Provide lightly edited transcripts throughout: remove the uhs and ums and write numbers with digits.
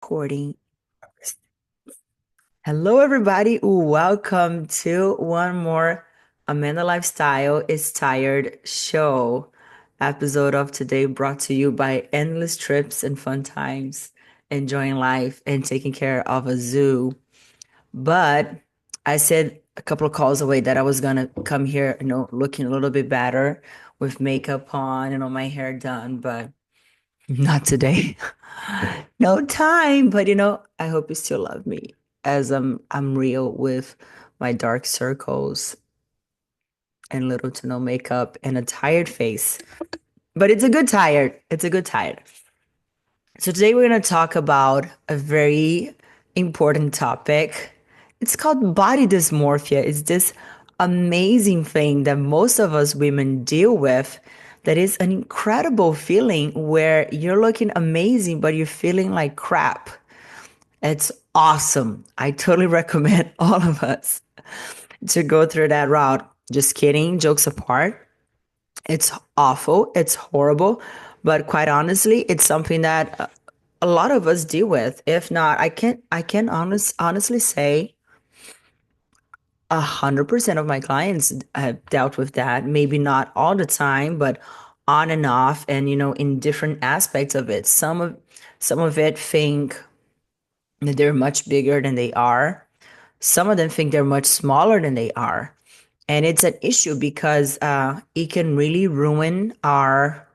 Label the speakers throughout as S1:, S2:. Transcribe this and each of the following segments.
S1: Recording. Hello, everybody. Welcome to one more Amanda Lifestyle is Tired show episode of today, brought to you by endless trips and fun times, enjoying life and taking care of a zoo. But I said a couple of calls away that I was gonna come here, looking a little bit better with makeup on and all my hair done, but not today. No time, but I hope you still love me as I'm real with my dark circles and little to no makeup and a tired face. But it's a good tired. It's a good tired. So today we're going to talk about a very important topic. It's called body dysmorphia. It's this amazing thing that most of us women deal with that is an incredible feeling where you're looking amazing, but you're feeling like crap. It's awesome. I totally recommend all of us to go through that route. Just kidding, jokes apart. It's awful, it's horrible, but quite honestly, it's something that a lot of us deal with. If not, I can honestly say 100% of my clients have dealt with that. Maybe not all the time, but on and off, and in different aspects of it. Some of it think that they're much bigger than they are. Some of them think they're much smaller than they are. And it's an issue because it can really ruin our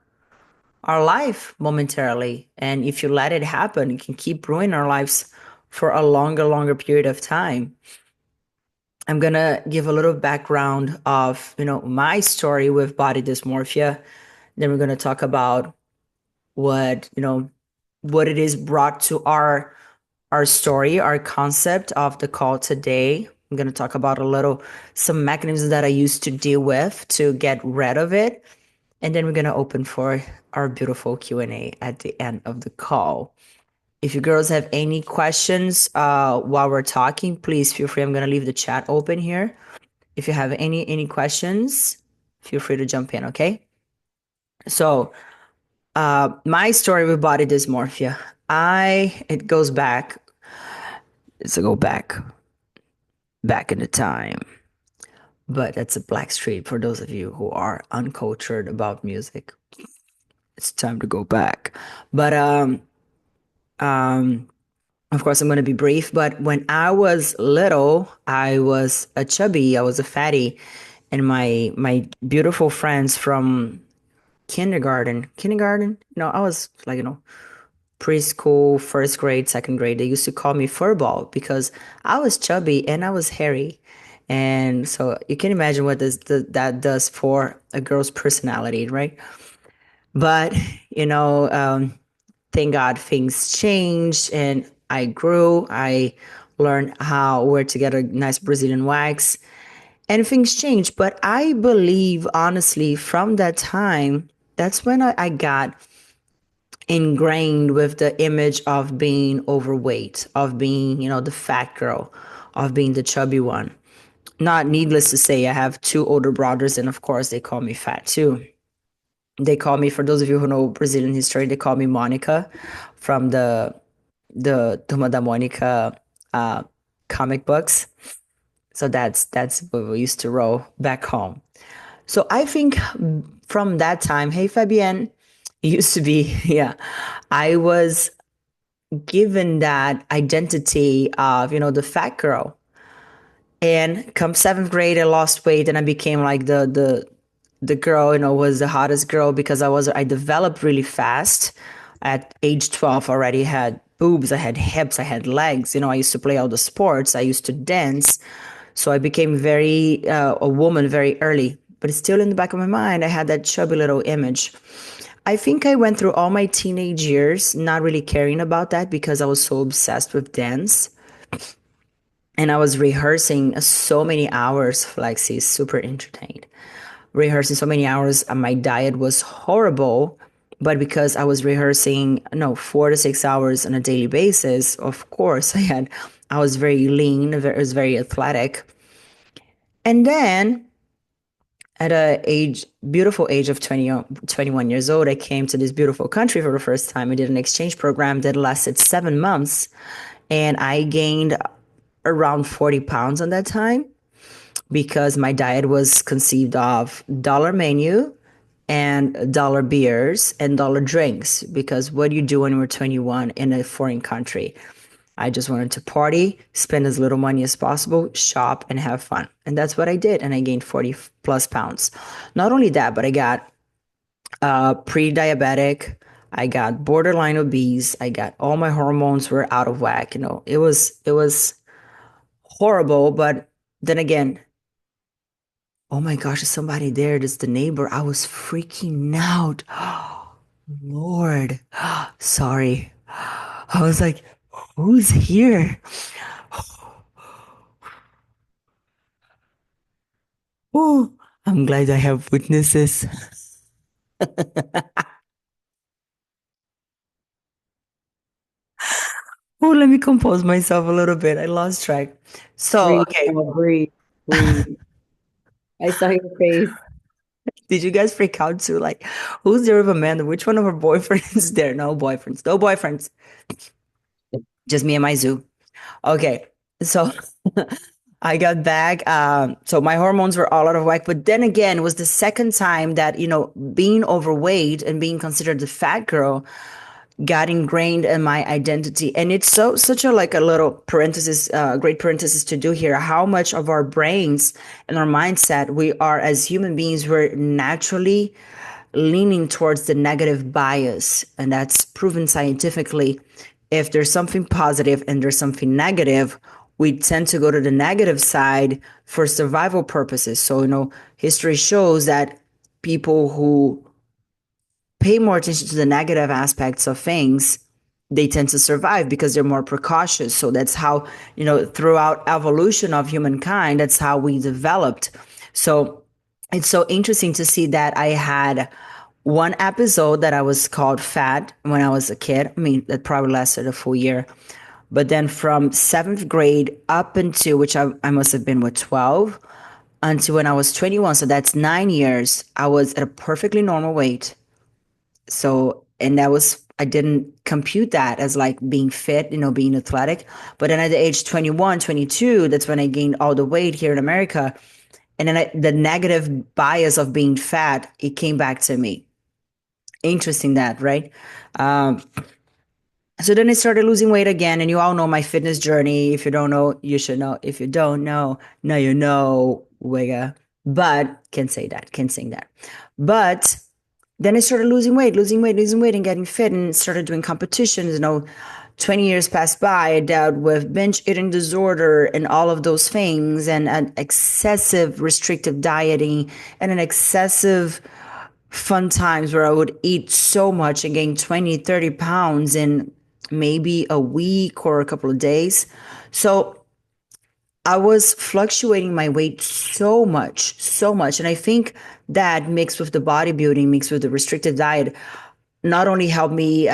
S1: life momentarily. And if you let it happen, it can keep ruining our lives for a longer period of time. I'm gonna give a little background of, my story with body dysmorphia. Then we're gonna talk about what it is brought to our story, our concept of the call today. I'm going to talk about some mechanisms that I used to deal with to get rid of it. And then we're going to open for our beautiful Q&A at the end of the call. If you girls have any questions while we're talking, please feel free. I'm going to leave the chat open here. If you have any questions, feel free to jump in, okay? So, my story with body dysmorphia, it goes back. Let's go back in the time. But that's a black street for those of you who are uncultured about music. It's time to go back. But um of course I'm gonna be brief, but when I was little, I was a chubby, I was a fatty, and my beautiful friends from kindergarten, I was like, preschool, first grade, second grade, they used to call me furball because I was chubby and I was hairy. And so you can imagine what that does for a girl's personality, right? But, you know, um, thank God things changed and I grew. I learned where to get a nice Brazilian wax and things changed. But I believe, honestly, from that time, that's when I got ingrained with the image of being overweight, of being, the fat girl, of being the chubby one. Not needless to say, I have two older brothers, and of course, they call me fat too. They call me, for those of you who know Brazilian history, they call me Monica from the Turma da Monica uh, comic books. So that's what we used to roll back home. So I think from that time, hey Fabienne, it used to be, yeah, I was given that identity of, the fat girl. And come seventh grade, I lost weight and I became like the girl, was the hottest girl because I developed really fast. At age 12, I already had boobs, I had hips, I had legs. I used to play all the sports, I used to dance. So I became very a woman very early. But it's still in the back of my mind, I had that chubby little image. I think I went through all my teenage years not really caring about that because I was so obsessed with dance. And I was rehearsing so many hours, Flexi, super entertained. Rehearsing so many hours, my diet was horrible. But because I was rehearsing, no, 4 to 6 hours on a daily basis, of course, I was very lean, I was very athletic. And then at a beautiful age of 20, 21 years old, I came to this beautiful country for the first time. I did an exchange program that lasted 7 months, and I gained around 40 pounds on that time because my diet was conceived of dollar menu and dollar beers and dollar drinks. Because what do you do when we're 21 in a foreign country? I just wanted to party, spend as little money as possible, shop, and have fun. And that's what I did. And I gained 40 plus pounds. Not only that, but I got pre-diabetic. I got borderline obese. I got all my hormones were out of whack. It was horrible. But then again, oh my gosh, there's somebody there. There's the neighbor. I was freaking out. Lord, sorry. I was like, who's here? Oh, I'm glad I have witnesses. Oh, let me compose myself a little bit. I lost track. So,
S2: Breathe,
S1: okay.
S2: girl, breathe, breathe. I saw your face.
S1: Did you guys freak out too? Like, who's there with Amanda? Which one of her boyfriends is there? No boyfriends. No boyfriends. Just me and my zoo. Okay. So I got back. So my hormones were all out of whack. But then again, it was the second time that, being overweight and being considered the fat girl got ingrained in my identity. And it's such a like a little parenthesis, great parenthesis to do here, how much of our brains and our mindset we are as human beings, we're naturally leaning towards the negative bias. And that's proven scientifically. If there's something positive and there's something negative, we tend to go to the negative side for survival purposes. So, history shows that people who pay more attention to the negative aspects of things, they tend to survive because they're more precautious. So that's how, throughout evolution of humankind, that's how we developed. So it's so interesting to see that I had one episode that I was called fat when I was a kid. I mean, that probably lasted a full year. But then from seventh grade up until which I must have been with 12 until when I was 21. So that's 9 years. I was at a perfectly normal weight. So, and that was, I didn't compute that as like being fit, being athletic. But then at the age 21, 22, that's when I gained all the weight here in America. And then the negative bias of being fat, it came back to me. Interesting that, right? Um, so then I started losing weight again. And you all know my fitness journey. If you don't know, you should know. If you don't know, now you know, Wigga. But can say that, can sing that. But then I started losing weight, losing weight, losing weight, and getting fit, and started doing competitions. 20 years passed by. I dealt with binge eating disorder and all of those things, and an excessive restrictive dieting, and an excessive fun times where I would eat so much and gain 20, 30 pounds in maybe a week or a couple of days. So I was fluctuating my weight so much, so much. And I think that mixed with the bodybuilding, mixed with the restrictive diet, not only helped me,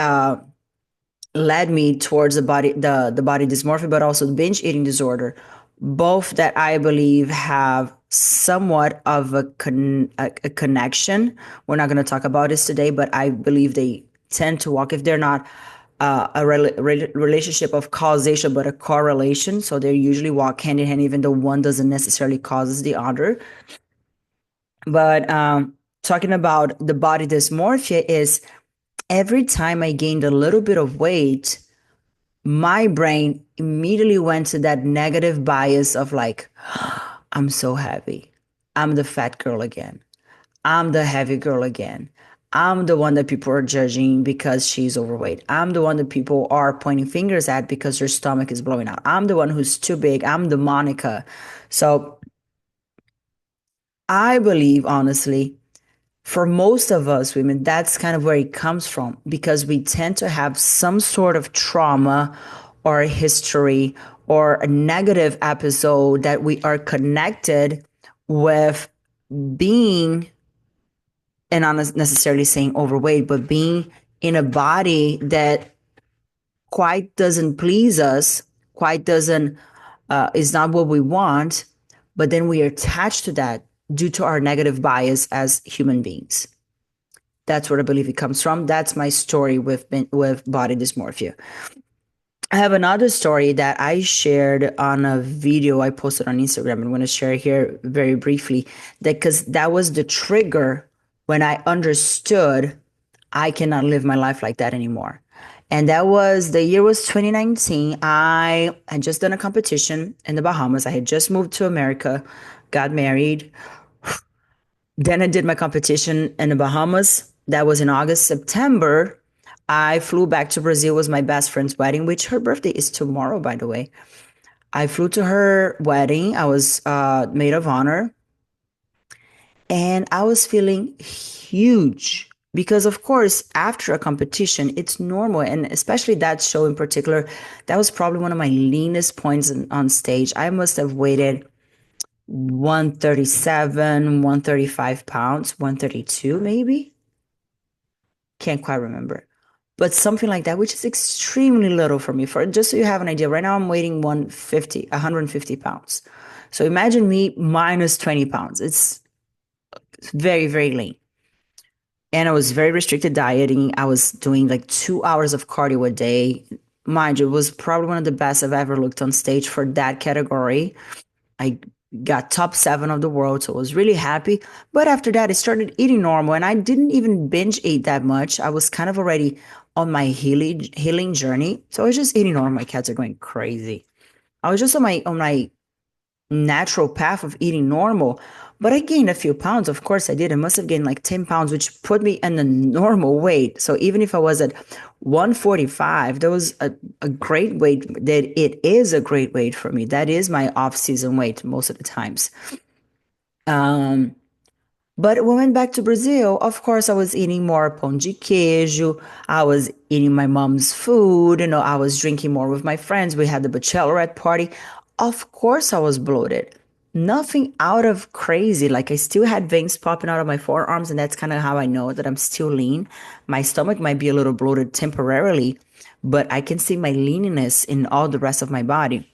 S1: led me towards the body dysmorphia, but also the binge eating disorder. Both that I believe have somewhat of a connection. We're not going to talk about this today, but I believe they tend to walk, if they're not relationship of causation, but a correlation. So they usually walk hand in hand, even though one doesn't necessarily causes the other. But talking about the body dysmorphia is every time I gained a little bit of weight, my brain immediately went to that negative bias of like, I'm so heavy. I'm the fat girl again. I'm the heavy girl again. I'm the one that people are judging because she's overweight. I'm the one that people are pointing fingers at because her stomach is blowing out. I'm the one who's too big. I'm the Monica. So I believe, honestly, for most of us women, that's kind of where it comes from because we tend to have some sort of trauma or a history or a negative episode that we are connected with being, and not necessarily saying overweight, but being in a body that quite doesn't please us, quite doesn't, is not what we want. But then we are attached to that due to our negative bias as human beings. That's where I believe it comes from. That's my story with body dysmorphia. I have another story that I shared on a video I posted on Instagram. I'm going to share here very briefly that because that was the trigger when I understood I cannot live my life like that anymore. And that was the year was 2019. I had just done a competition in the Bahamas. I had just moved to America, got married. Then I did my competition in the Bahamas. That was in August. September, I flew back to Brazil. It was my best friend's wedding, which her birthday is tomorrow, by the way. I flew to her wedding. I was maid of honor, and I was feeling huge because, of course, after a competition, it's normal, and especially that show in particular, that was probably one of my leanest points on stage. I must have weighted 137, 135 pounds, 132 maybe. Can't quite remember. But something like that, which is extremely little for me. For just so you have an idea, right now I'm weighing 150 pounds. So imagine me minus 20 pounds. It's very, very lean. And I was very restricted dieting. I was doing like 2 hours of cardio a day. Mind you, it was probably one of the best I've ever looked on stage for that category. I got top seven of the world, so I was really happy. But after that, I started eating normal, and I didn't even binge eat that much. I was kind of already on my healing journey, so I was just eating normal. My cats are going crazy. I was just on my natural path of eating normal, but I gained a few pounds. Of course, I did. I must have gained like 10 pounds, which put me in the normal weight. So even if I was at 145, that was a great weight. That it is a great weight for me. That is my off-season weight most of the times. Um, but when we went back to Brazil, of course, I was eating more pão de queijo. I was eating my mom's food. I was drinking more with my friends. We had the bachelorette party. Of course, I was bloated. Nothing out of crazy. Like I still had veins popping out of my forearms, and that's kind of how I know that I'm still lean. My stomach might be a little bloated temporarily, but I can see my leanness in all the rest of my body.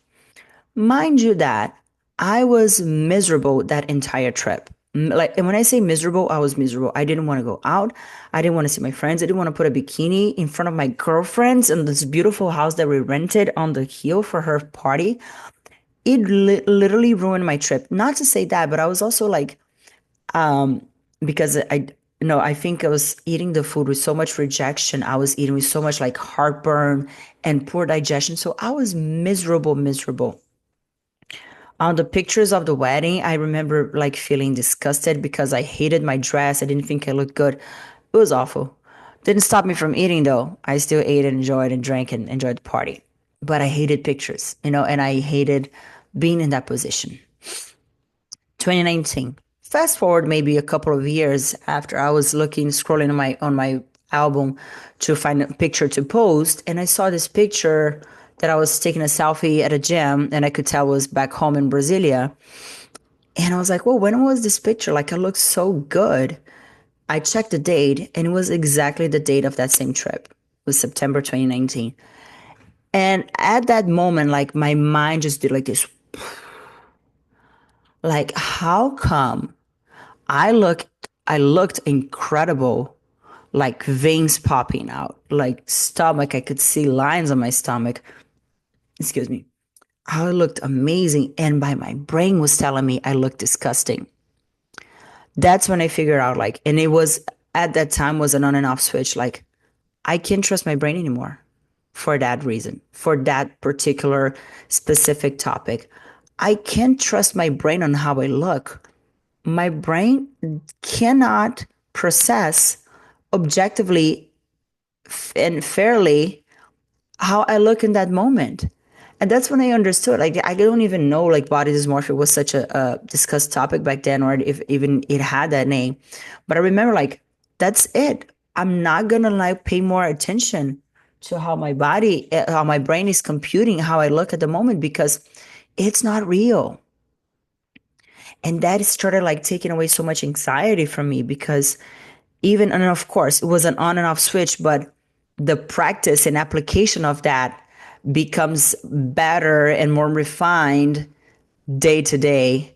S1: Mind you that I was miserable that entire trip. Like, and when I say miserable, I was miserable. I didn't want to go out. I didn't want to see my friends. I didn't want to put a bikini in front of my girlfriends in this beautiful house that we rented on the hill for her party. It literally ruined my trip. Not to say that, but I was also like, um, because I think I was eating the food with so much rejection. I was eating with so much like heartburn and poor digestion. So I was miserable, miserable. On the pictures of the wedding, I remember like feeling disgusted because I hated my dress. I didn't think I looked good. It was awful. Didn't stop me from eating though. I still ate and enjoyed and drank and enjoyed the party. But I hated pictures, and I hated being in that position. 2019. Fast forward maybe a couple of years after I was scrolling on my album to find a picture to post, and I saw this picture that I was taking a selfie at a gym, and I could tell was back home in Brasilia. And I was like, well, when was this picture? Like, I look so good. I checked the date, and it was exactly the date of that same trip. It was September 2019. And at that moment, like, my mind just did like this. Like, how come I looked I looked incredible, like veins popping out, like stomach. I could see lines on my stomach. Excuse me. I looked amazing, and by my brain was telling me I looked disgusting. That's when I figured out, like, and it was at that time was an on and off switch. Like, I can't trust my brain anymore for that reason, for that particular specific topic. I can't trust my brain on how I look. My brain cannot process objectively and fairly how I look in that moment. And that's when I understood. Like, I don't even know like body dysmorphia was such a discussed topic back then, or if even it had that name. But I remember like that's it. I'm not gonna like pay more attention to how my brain is computing how I look at the moment because it's not real. And that started like taking away so much anxiety from me because even, and of course it was an on and off switch, but the practice and application of that becomes better and more refined day to day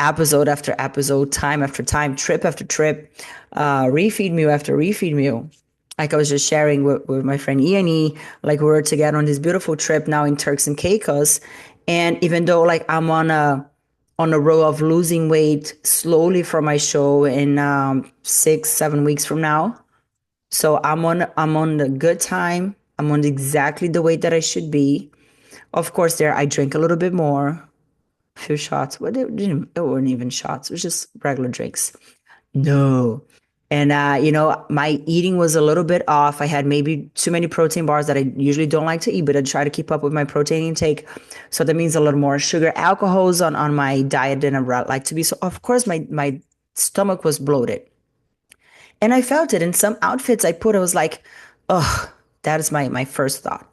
S1: episode after episode, time after time, trip after trip, refeed meal after refeed meal. Like I was just sharing with my friend Iani, like we were together on this beautiful trip now in Turks and Caicos. And even though like I'm on a row of losing weight slowly for my show in 6, 7 weeks from now. So I'm on the good time. I'm on exactly the weight that I should be. Of course, there I drink a little bit more, few shots. But it weren't even shots. It was just regular drinks. No. And my eating was a little bit off. I had maybe too many protein bars that I usually don't like to eat, but I try to keep up with my protein intake. So that means a little more sugar, alcohols on my diet than I would like to be. So of course my stomach was bloated. And I felt it in some outfits I put. I was like, oh, that is my first thought.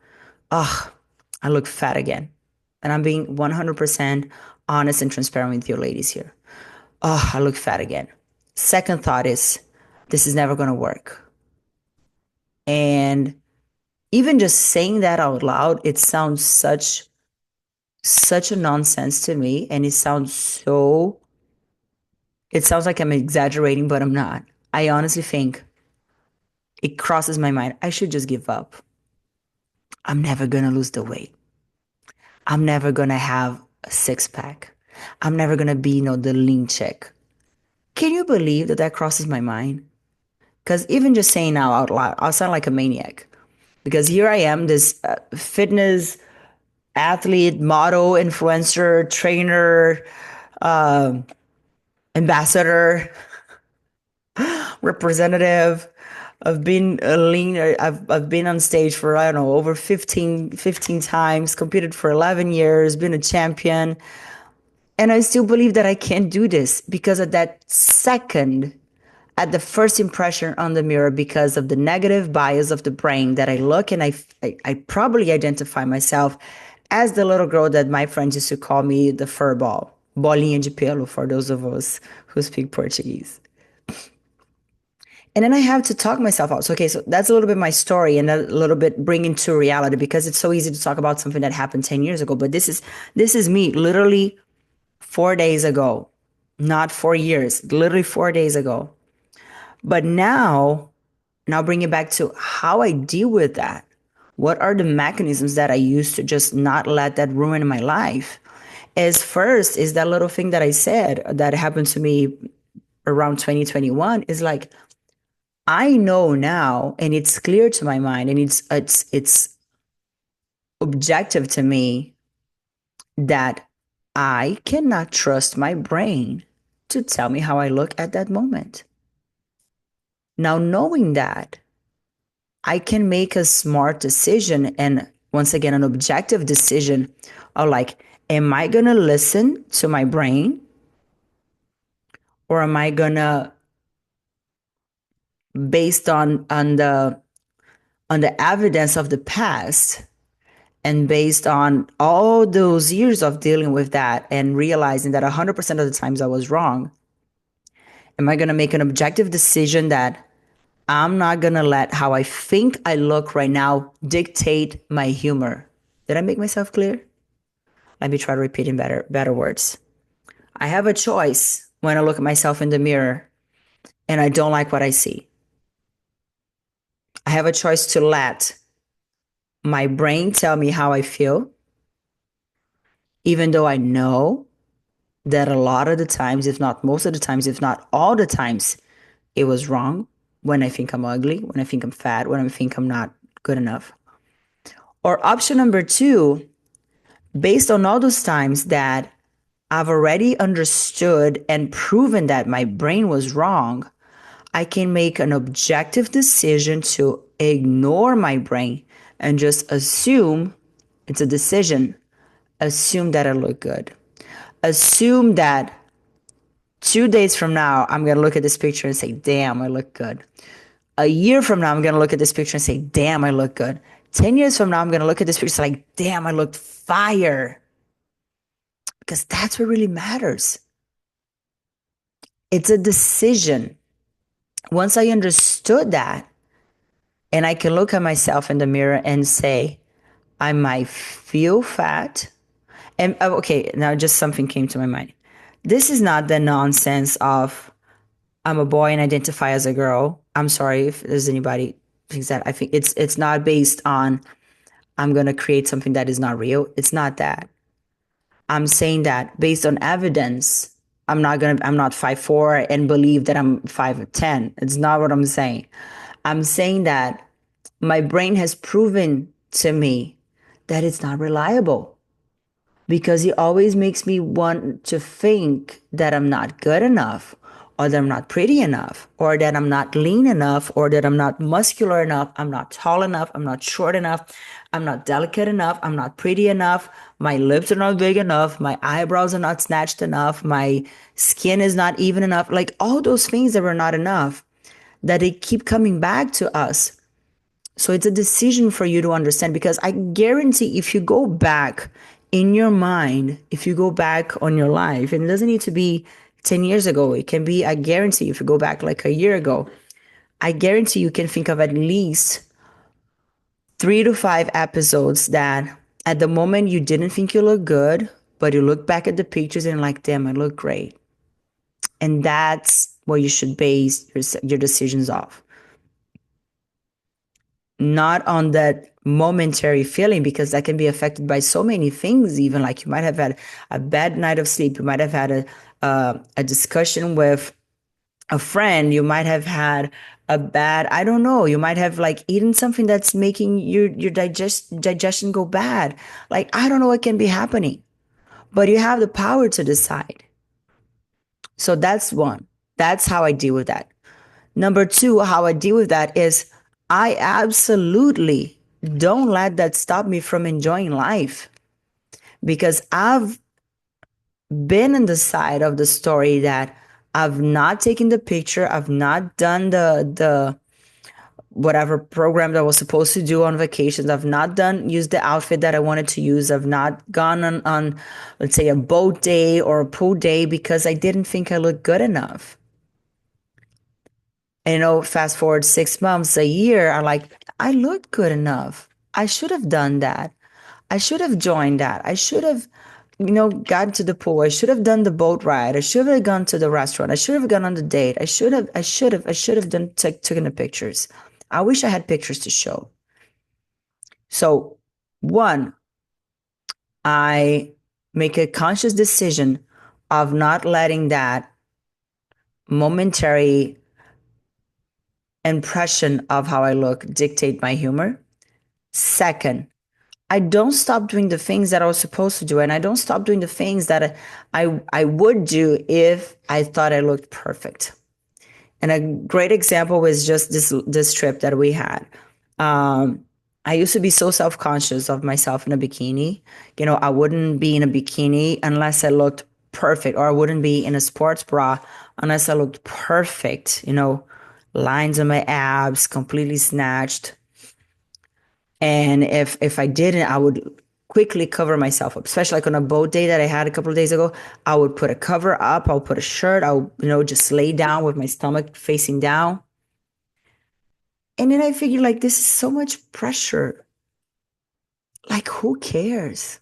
S1: Oh, I look fat again. And I'm being 100% honest and transparent with you ladies here. Oh, I look fat again. Second thought is, this is never going to work. And even just saying that out loud, it sounds such a nonsense to me. And it sounds like I'm exaggerating, but I'm not. I honestly think it crosses my mind. I should just give up. I'm never going to lose the weight. I'm never going to have a six pack. I'm never going to be, the lean chick. Can you believe that crosses my mind? Because even just saying now out loud, I'll sound like a maniac. Because here I am, this fitness athlete, model, influencer, trainer, ambassador, representative. I've been a leaner. I've been on stage for, I don't know, over fifteen times, competed for 11 years, been a champion. And I still believe that I can't do this because at that second, at the first impression on the mirror, because of the negative bias of the brain, that I look and I probably identify myself as the little girl that my friends used to call me, the fur ball, bolinha de pelo, for those of us who speak Portuguese. And then I have to talk myself out. So, okay, so that's a little bit my story and a little bit bring into reality, because it's so easy to talk about something that happened 10 years ago. But this is me literally 4 days ago, not 4 years, literally 4 days ago. But now bring it back to how I deal with that. What are the mechanisms that I use to just not let that ruin my life? As first is that little thing that I said that happened to me around 2021 is like, I know now, and it's clear to my mind, and it's objective to me that I cannot trust my brain to tell me how I look at that moment. Now, knowing that, I can make a smart decision and once again, an objective decision of like, am I going to listen to my brain, or am I going to, based on the evidence of the past and based on all those years of dealing with that and realizing that 100% of the times I was wrong, am I going to make an objective decision that I'm not going to let how I think I look right now dictate my humor? Did I make myself clear? Let me try to repeat in better words. I have a choice when I look at myself in the mirror and I don't like what I see. I have a choice to let my brain tell me how I feel, even though I know that a lot of the times, if not most of the times, if not all the times, it was wrong. When I think I'm ugly, when I think I'm fat, when I think I'm not good enough. Or option number two, based on all those times that I've already understood and proven that my brain was wrong, I can make an objective decision to ignore my brain and just assume it's a decision. Assume that I look good. Assume that 2 days from now, I'm going to look at this picture and say, damn, I look good. A year from now, I'm going to look at this picture and say, damn, I look good. 10 years from now, I'm going to look at this picture and say, like, damn, I look fire. Because that's what really matters. It's a decision. Once I understood that, and I can look at myself in the mirror and say, I might feel fat. And okay, now just something came to my mind. This is not the nonsense of I'm a boy and identify as a girl. I'm sorry if there's anybody thinks that. I think it's not based on I'm gonna create something that is not real. It's not that. I'm saying that based on evidence, I'm not 5'4" and believe that I'm 5'10". It's not what I'm saying. I'm saying that my brain has proven to me that it's not reliable because it always makes me want to think that I'm not good enough or that I'm not pretty enough or that I'm not lean enough or that I'm not muscular enough, I'm not tall enough, I'm not short enough, I'm not delicate enough, I'm not pretty enough, my lips are not big enough, my eyebrows are not snatched enough, my skin is not even enough, like all those things that were not enough, that they keep coming back to us. So it's a decision for you to understand because I guarantee if you go back in your mind, if you go back on your life, and it doesn't need to be 10 years ago, it can be, I guarantee if you go back like a year ago, I guarantee you can think of at least 3 to 5 episodes that at the moment you didn't think you look good, but you look back at the pictures and like, damn, I look great. And that's what you should base your decisions off, not on that momentary feeling because that can be affected by so many things. Even like you might have had a bad night of sleep, you might have had a discussion with a friend, you might have had a bad, I don't know, you might have like eaten something that's making your digestion go bad. Like I don't know what can be happening, but you have the power to decide. So that's one. That's how I deal with that. Number two, how I deal with that is I absolutely don't let that stop me from enjoying life because I've been in the side of the story that I've not taken the picture, I've not done the whatever program that I was supposed to do on vacations. I've not done use the outfit that I wanted to use. I've not gone on let's say a boat day or a pool day because I didn't think I looked good enough. And fast forward 6 months, a year, I'm like, I looked good enough. I should have done that. I should have joined that. I should have, gotten to the pool. I should have done the boat ride. I should have gone to the restaurant. I should have gone on the date. I should have taken the pictures. I wish I had pictures to show. So, one, I make a conscious decision of not letting that momentary impression of how I look dictate my humor. Second, I don't stop doing the things that I was supposed to do, and I don't stop doing the things that I would do if I thought I looked perfect. And a great example was just this trip that we had. Um, I used to be so self conscious of myself in a bikini. I wouldn't be in a bikini unless I looked perfect, or I wouldn't be in a sports bra unless I looked perfect. Lines on my abs, completely snatched, and if I didn't, I would quickly cover myself up, especially like on a boat day that I had a couple of days ago. I would put a cover up, I would put a shirt, I would, just lay down with my stomach facing down. And then I figured like this is so much pressure. Like who cares?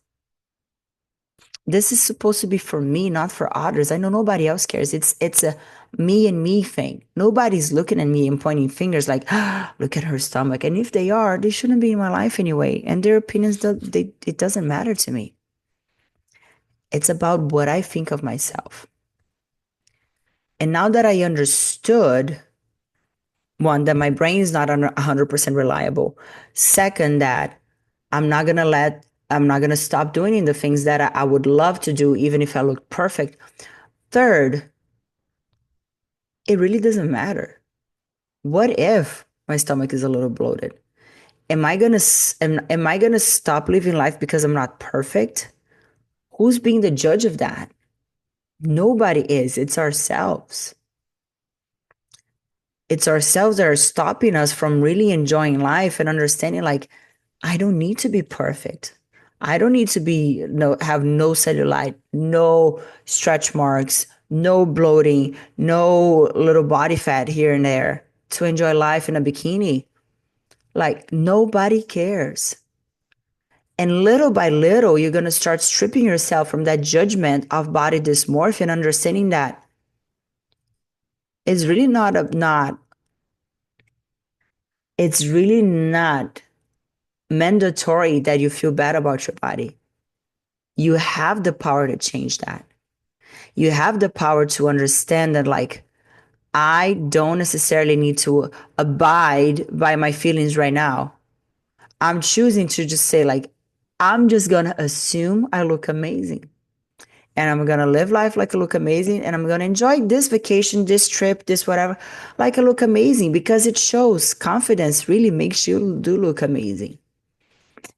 S1: This is supposed to be for me, not for others. I know nobody else cares. It's a me and me thing. Nobody's looking at me and pointing fingers like, ah, look at her stomach. And if they are, they shouldn't be in my life anyway. And their opinions, it doesn't matter to me. It's about what I think of myself. And now that I understood, one, that my brain is not 100% reliable. Second, that I'm not going to stop doing the things that I would love to do, even if I look perfect. Third, it really doesn't matter. What if my stomach is a little bloated? Am I going to stop living life because I'm not perfect? Who's being the judge of that? Nobody is. It's ourselves. It's ourselves that are stopping us from really enjoying life and understanding like I don't need to be perfect. I don't need to be no have no cellulite, no stretch marks, no bloating, no little body fat here and there to enjoy life in a bikini. Like nobody cares. And little by little, you're going to start stripping yourself from that judgment of body dysmorphia and understanding that it's really it's really not mandatory that you feel bad about your body. You have the power to change that. You have the power to understand that, like, I don't necessarily need to abide by my feelings right now. I'm choosing to just say, like, I'm just gonna assume I look amazing. And I'm gonna live life like I look amazing. And I'm gonna enjoy this vacation, this trip, this whatever, like I look amazing because it shows confidence really makes you do look amazing.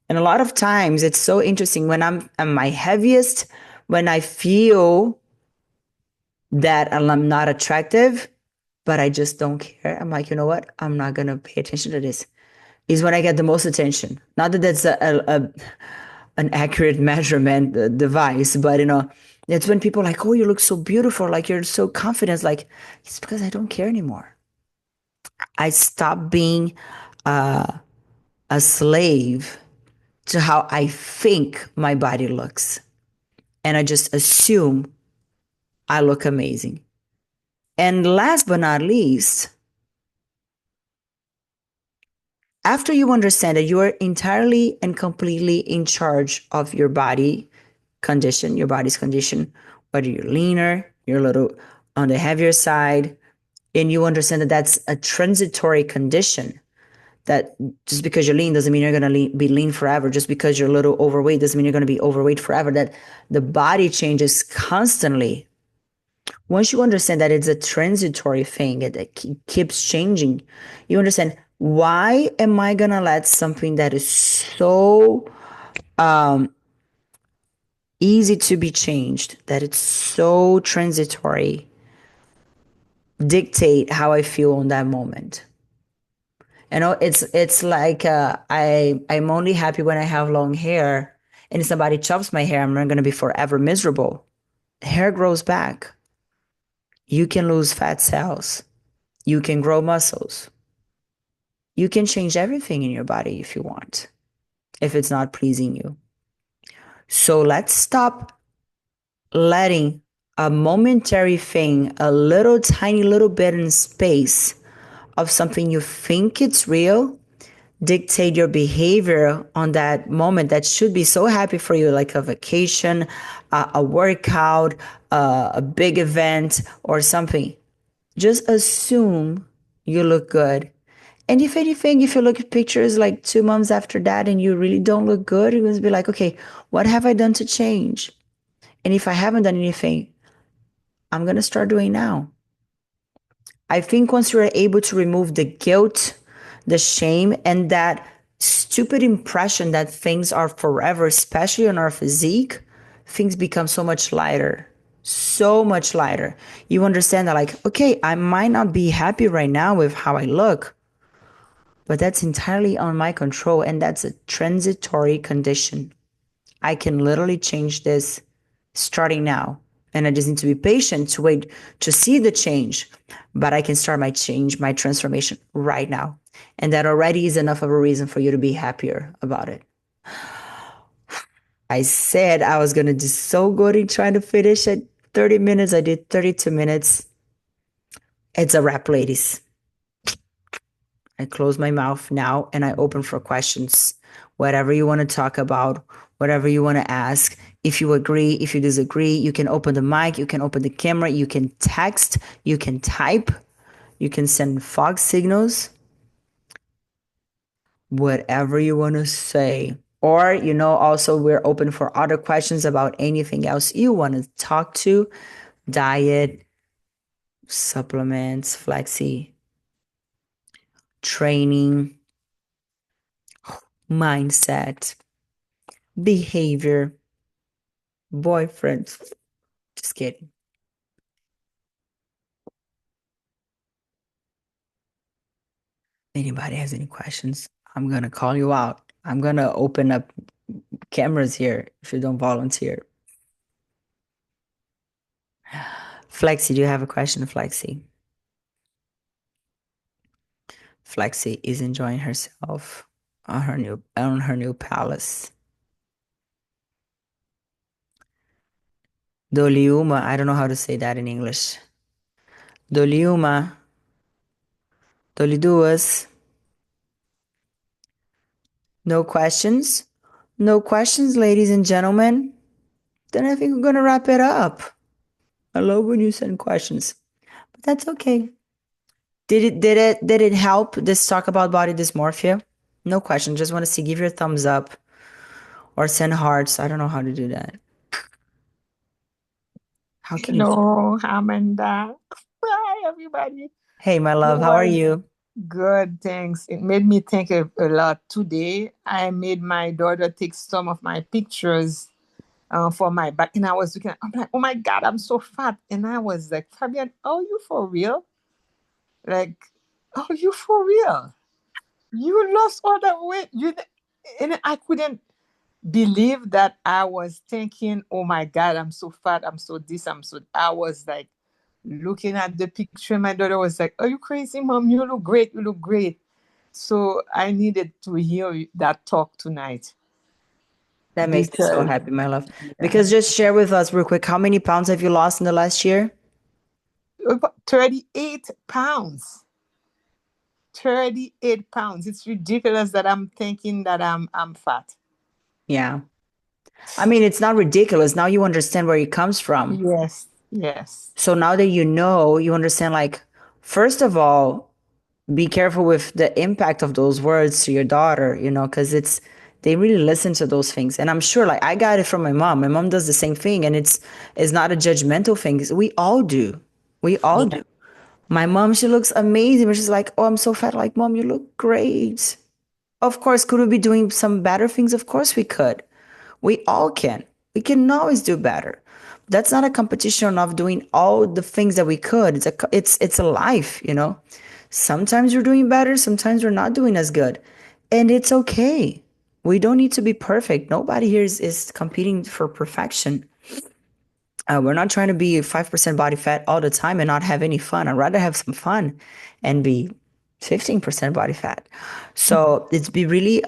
S1: And a lot of times it's so interesting when I'm at my heaviest, when I feel that I'm not attractive, but I just don't care. I'm like, you know what? I'm not gonna pay attention to this. Is when I get the most attention. Not that that's an accurate measurement device, but it's when people are like, oh, you look so beautiful, like you're so confident. Like, it's because I don't care anymore. I stopped being a slave to how I think my body looks. And I just assume I look amazing. And last but not least, after you understand that you are entirely and completely in charge of your body condition, your body's condition, whether you're leaner, you're a little on the heavier side, and you understand that that's a transitory condition, that just because you're lean doesn't mean you're going to be lean forever. Just because you're a little overweight doesn't mean you're going to be overweight forever, that the body changes constantly. Once you understand that it's a transitory thing, it keeps changing, you understand, why am I going to let something that is so easy to be changed, that it's so transitory, dictate how I feel on that moment? It's like I'm only happy when I have long hair, and if somebody chops my hair, I'm not gonna be forever miserable. Hair grows back. You can lose fat cells. You can grow muscles. You can change everything in your body if you want, if it's not pleasing you. So let's stop letting a momentary thing, a little tiny little bit in space of something you think it's real, dictate your behavior on that moment that should be so happy for you, like a vacation, a workout, a big event, or something. Just assume you look good. And if anything, if you look at pictures like 2 months after that and you really don't look good, you're going to be like, okay, what have I done to change? And if I haven't done anything, I'm going to start doing now. I think once you're able to remove the guilt, the shame, and that stupid impression that things are forever, especially on our physique, things become so much lighter. So much lighter. You understand that, like, okay, I might not be happy right now with how I look, but that's entirely on my control. And that's a transitory condition. I can literally change this starting now. And I just need to be patient to wait to see the change. But I can start my change, my transformation right now. And that already is enough of a reason for you to be happier about it. I said I was going to do so good in trying to finish at 30 minutes. I did 32 minutes. It's a wrap, ladies. I close my mouth now and I open for questions. Whatever you want to talk about, whatever you want to ask. If you agree, if you disagree, you can open the mic, you can open the camera, you can text, you can type, you can send fog signals, whatever you want to say. Or, also we're open for other questions about anything else you want to talk to, diet, supplements, flexi, training, mindset, behavior, boyfriends. Just kidding. Anybody has any questions? I'm gonna call you out. I'm gonna open up cameras here if you don't volunteer. Flexi, do you have a question, Flexi? Flexi is enjoying herself on her new palace. Doliuma. I don't know how to say that in English. Doliuma. Doliduas. No questions? No questions, ladies and gentlemen? Then I think we're gonna wrap it up. I love when you send questions. But that's okay. Did it help this talk about body dysmorphia? No question. Just want to see give your thumbs up or send hearts. I don't know how to do that. How can you?
S3: Hello, Amanda. Hi, everybody.
S1: Hey, my
S3: It
S1: love, how are
S3: was
S1: you?
S3: good, thanks. It made me think a lot today. I made my daughter take some of my pictures for my back, and I was looking. I'm like, oh my God, I'm so fat, and I was like, Fabian, are you for real? Like, are you for real? You lost all that weight. And I couldn't believe that I was thinking, oh my God, I'm so fat, I'm so this, I'm so. I was like looking at the picture. My daughter was like, are you crazy, mom? You look great, you look great. So I needed to hear that talk tonight
S1: That makes me so
S3: because,
S1: happy, my love.
S3: yeah,
S1: Because just share with us real quick, how many pounds have you lost in the last year?
S3: about 38 pounds. 38 pounds. It's ridiculous that I'm thinking that I'm fat.
S1: Yeah. I mean, it's not ridiculous. Now you understand where it comes from.
S3: Yes, yes.
S1: So now that you know, you understand, like, first of all, be careful with the impact of those words to your daughter, because they really listen to those things. And I'm sure, like, I got it from my mom. My mom does the same thing, and it's not a judgmental thing. We all do. We all
S3: Yeah.
S1: do. My mom, she looks amazing, but she's like, oh, I'm so fat. Like, mom, you look great. Of course, could we be doing some better things? Of course we could. We all can. We can always do better. That's not a competition of doing all the things that we could. It's a life. Sometimes we're doing better, sometimes we're not doing as good. And it's okay. We don't need to be perfect. Nobody here is competing for perfection. We're not trying to be 5% body fat all the time and not have any fun. I'd rather have some fun and be 15% body fat. So it's be really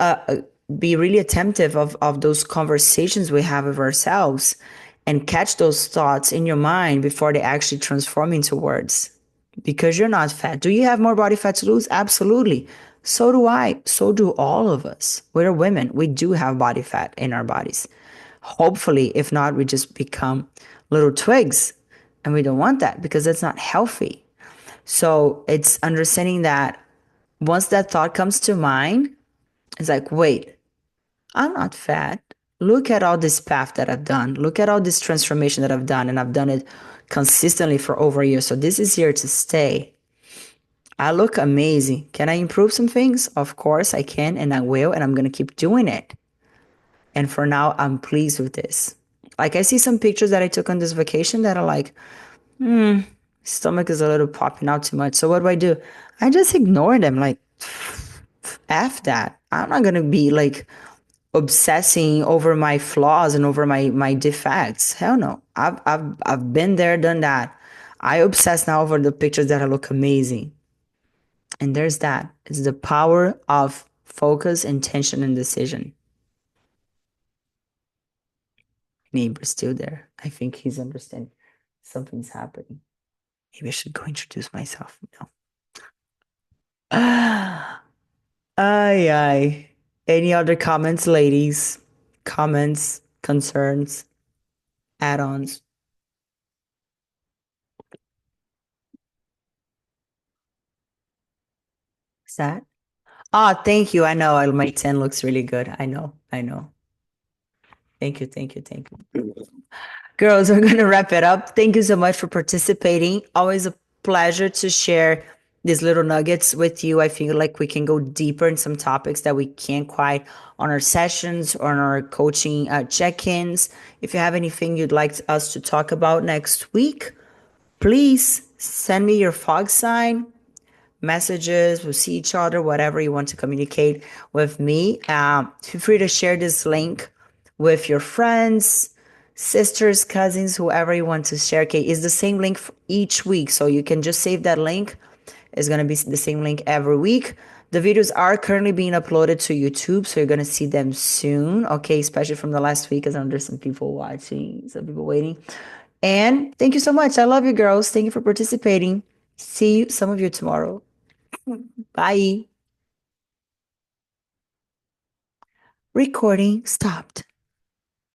S1: attentive of those conversations we have with ourselves and catch those thoughts in your mind before they actually transform into words. Because you're not fat. Do you have more body fat to lose? Absolutely. So do I. So do all of us. We're women. We do have body fat in our bodies. Hopefully, if not, we just become little twigs. And we don't want that because that's not healthy. So it's understanding that once that thought comes to mind, it's like, wait, I'm not fat. Look at all this path that I've done. Look at all this transformation that I've done. And I've done it consistently for over a year. So this is here to stay. I look amazing. Can I improve some things? Of course I can and I will. And I'm going to keep doing it. And for now, I'm pleased with this. Like I see some pictures that I took on this vacation that are like, stomach is a little popping out too much. So what do? I just ignore them. Like, F that. I'm not gonna be like obsessing over my flaws and over my defects. Hell no. I've been there, done that. I obsess now over the pictures that I look amazing. And there's that. It's the power of focus, intention, and decision. Neighbor's still there. I think he's understanding something's happening. Maybe I should go introduce myself. No. Ay, ay. Any other comments, ladies? Comments, concerns, add-ons? Is that? Ah, thank you. I know my 10 looks really good. I know. I know. Thank you. Thank you. Thank you. Girls, we're going to wrap it up. Thank you so much for participating. Always a pleasure to share these little nuggets with you. I feel like we can go deeper in some topics that we can't quite on our sessions or on our coaching check ins. If you have anything you'd like us to talk about next week, please send me your fog sign messages. We'll see each other, whatever you want to communicate with me. Feel free to share this link with your friends, sisters, cousins, whoever you want to share. Okay, it's the same link for each week. So you can just save that link. It's going to be the same link every week. The videos are currently being uploaded to YouTube, so you're going to see them soon. Okay, especially from the last week, because I know there's some people watching, some people waiting. And thank you so much. I love you, girls. Thank you for participating. See you, some of you tomorrow. Bye. Recording stopped.